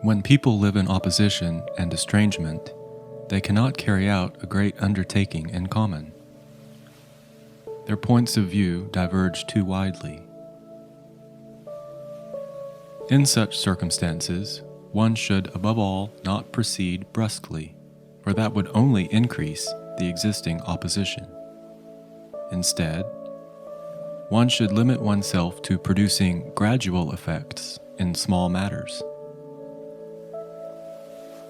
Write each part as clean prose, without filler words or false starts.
When people live in opposition and estrangement, they cannot carry out a great undertaking in common. Their points of view diverge too widely. In such circumstances, one should above all not proceed brusquely, for that would only increase the existing opposition. Instead, one should limit oneself to producing gradual effects in small matters.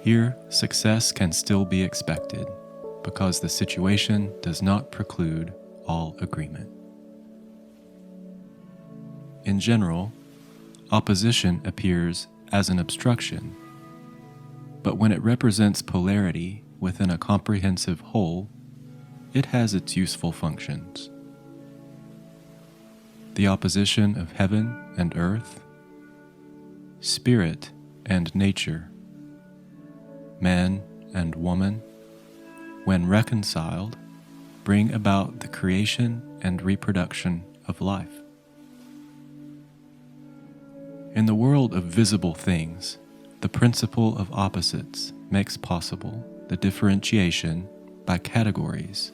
Here, success can still be expected because the situation does not preclude all agreement. In general, opposition appears as an obstruction, but when it represents polarity within a comprehensive whole, it has its useful functions. The opposition of heaven and earth, spirit and nature, man and woman, when reconciled, bring about the creation and reproduction of life. In the world of visible things, the principle of opposites makes possible the differentiation by categories,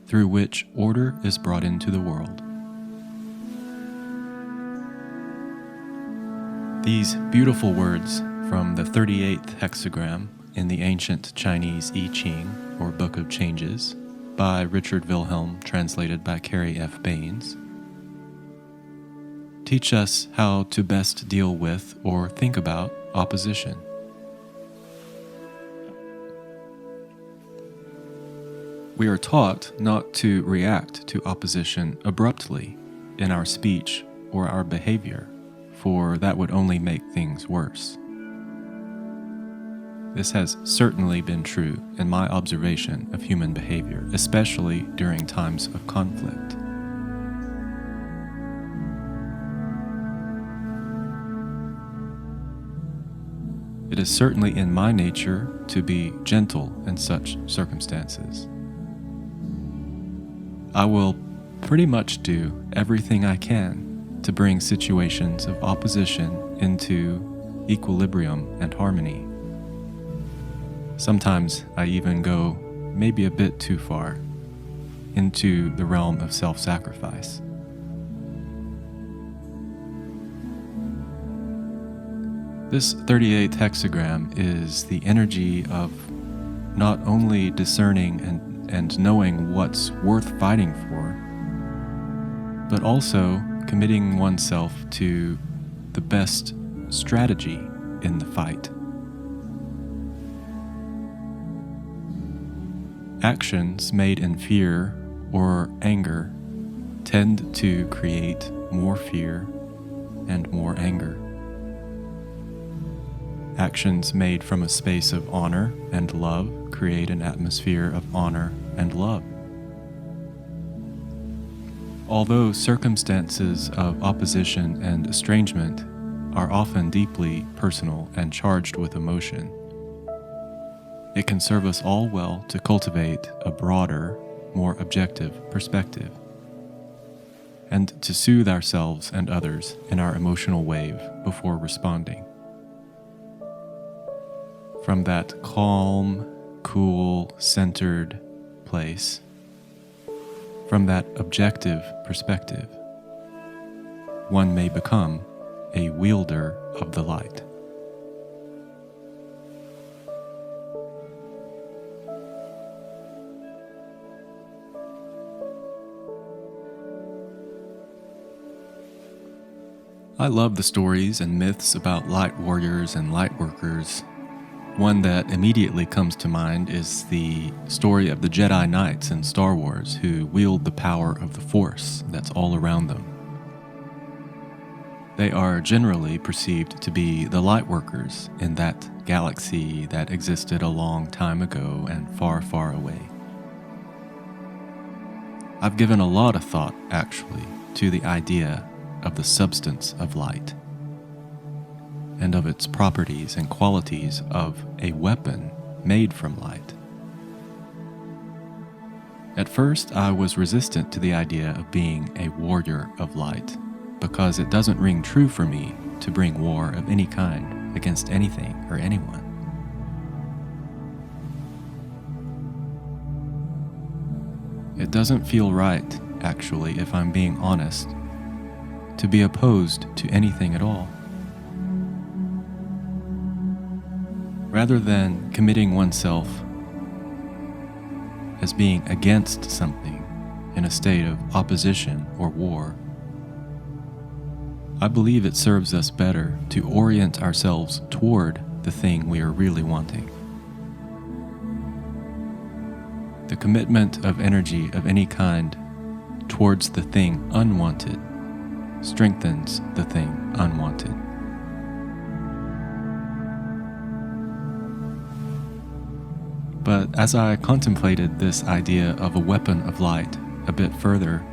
through which order is brought into the world. These beautiful words from the 38th hexagram in the ancient Chinese I Ching, or Book of Changes, by Richard Wilhelm, translated by Carrie F. Baines, teach us how to best deal with or think about opposition. We are taught not to react to opposition abruptly in our speech or our behavior, for that would only make things worse. This has certainly been true in my observation of human behavior, especially during times of conflict. It is certainly in my nature to be gentle in such circumstances. I will pretty much do everything I can to bring situations of opposition into equilibrium and harmony. Sometimes I even go maybe a bit too far into the realm of self-sacrifice. This 38th hexagram is the energy of not only discerning and knowing what's worth fighting for, but also committing oneself to the best strategy in the fight. Actions made in fear or anger tend to create more fear and more anger. Actions made from a space of honor and love create an atmosphere of honor and love. Although circumstances of opposition and estrangement are often deeply personal and charged with emotion, it can serve us all well to cultivate a broader, more objective perspective, and to soothe ourselves and others in our emotional wave before responding. From that calm, cool, centered place, from that objective perspective, one may become a wielder of the light. I love the stories and myths about light warriors and light workers. One that immediately comes to mind is the story of the Jedi Knights in Star Wars who wield the power of the Force that's all around them. They are generally perceived to be the light workers in that galaxy that existed a long time ago and far, far away. I've given a lot of thought, actually, to the idea of the substance of light, and of its properties and qualities of a weapon made from light. At first, I was resistant to the idea of being a warrior of light, because it doesn't ring true for me to bring war of any kind against anything or anyone. It doesn't feel right, actually, if I'm being honest, to be opposed to anything at all. Rather than committing oneself as being against something in a state of opposition or war, I believe it serves us better to orient ourselves toward the thing we are really wanting. The commitment of energy of any kind towards the thing unwanted strengthens the thing unwanted. But as I contemplated this idea of a weapon of light a bit further,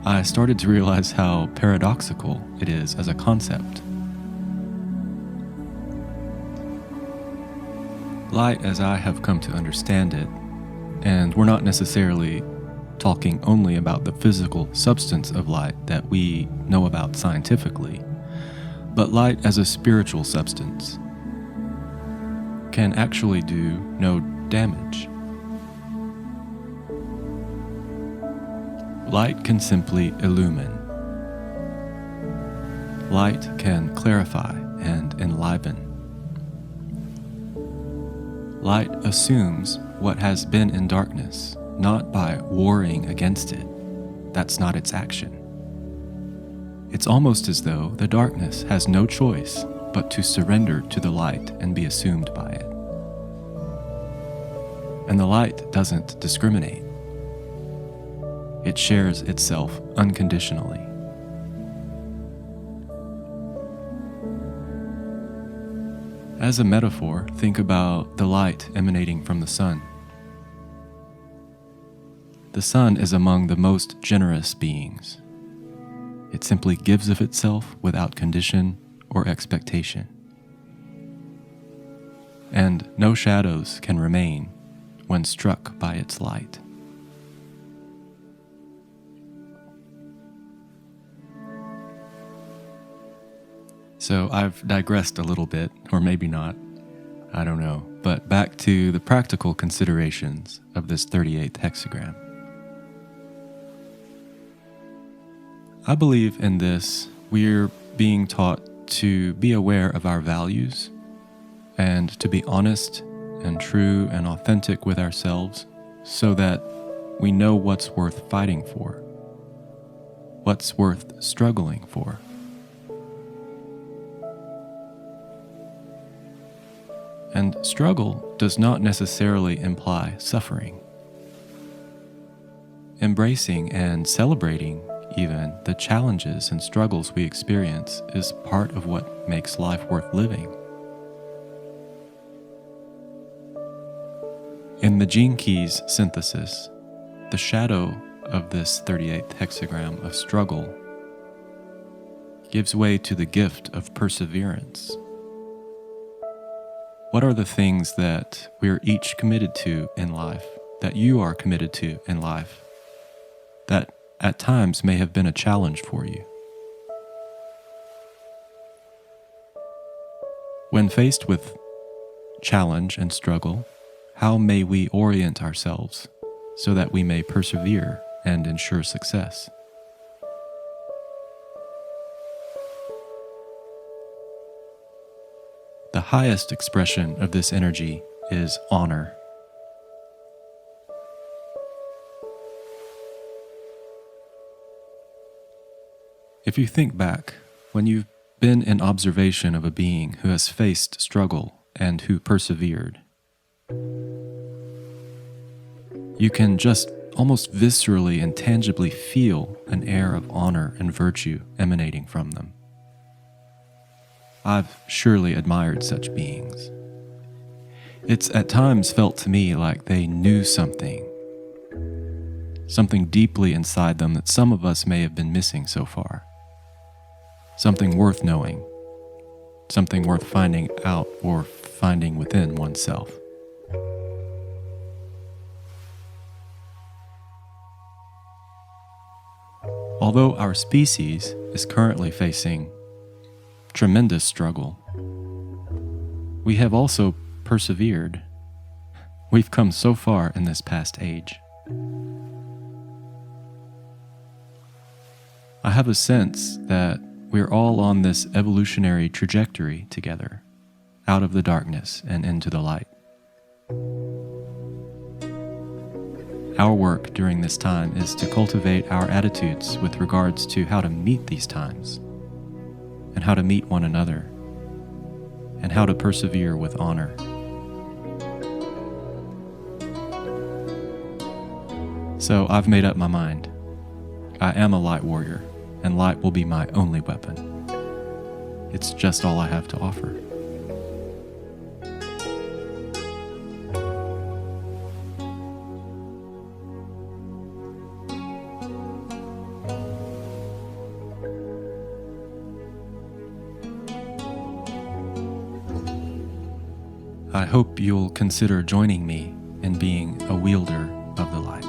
I started to realize how paradoxical it is as a concept. Light, as I have come to understand it, and we're not necessarily talking only about the physical substance of light that we know about scientifically, but light as a spiritual substance can actually do no damage. Light can simply illumine. Light can clarify and enliven. Light assumes what has been in darkness, not by warring against it. That's not its action. It's almost as though the darkness has no choice but to surrender to the light and be assumed by it. And the light doesn't discriminate. It shares itself unconditionally. As a metaphor, think about the light emanating from the sun. The sun is among the most generous beings. It simply gives of itself without condition or expectation. And no shadows can remain when struck by its light. So I've digressed a little bit, or maybe not, I don't know, but back to the practical considerations of this 38th hexagram. I believe in this, we're being taught to be aware of our values and to be honest and true and authentic with ourselves so that we know what's worth fighting for, what's worth struggling for. And struggle does not necessarily imply suffering. Embracing and celebrating even the challenges and struggles we experience is part of what makes life worth living. In the Gene Keys synthesis, the shadow of this 38th hexagram of struggle gives way to the gift of perseverance. What are the things that we're each committed to in life, that you are committed to in life, that at times may have been a challenge for you? When faced with challenge and struggle, how may we orient ourselves so that we may persevere and ensure success? The highest expression of this energy is honor. If you think back, when you've been in observation of a being who has faced struggle and who persevered, you can just almost viscerally and tangibly feel an air of honor and virtue emanating from them. I've surely admired such beings. It's at times felt to me like they knew something deeply inside them that some of us may have been missing so far. Something worth knowing, something worth finding out or finding within oneself. Although our species is currently facing tremendous struggle, We have also persevered. We've come so far in this past age. I have a sense that we're all on this evolutionary trajectory together, out of the darkness and into the light. Our work during this time is to cultivate our attitudes with regards to how to meet these times, and how to meet one another, and how to persevere with honor. So I've made up my mind. I am a light warrior, and light will be my only weapon. It's just all I have to offer. I hope you'll consider joining me in being a wielder of the light.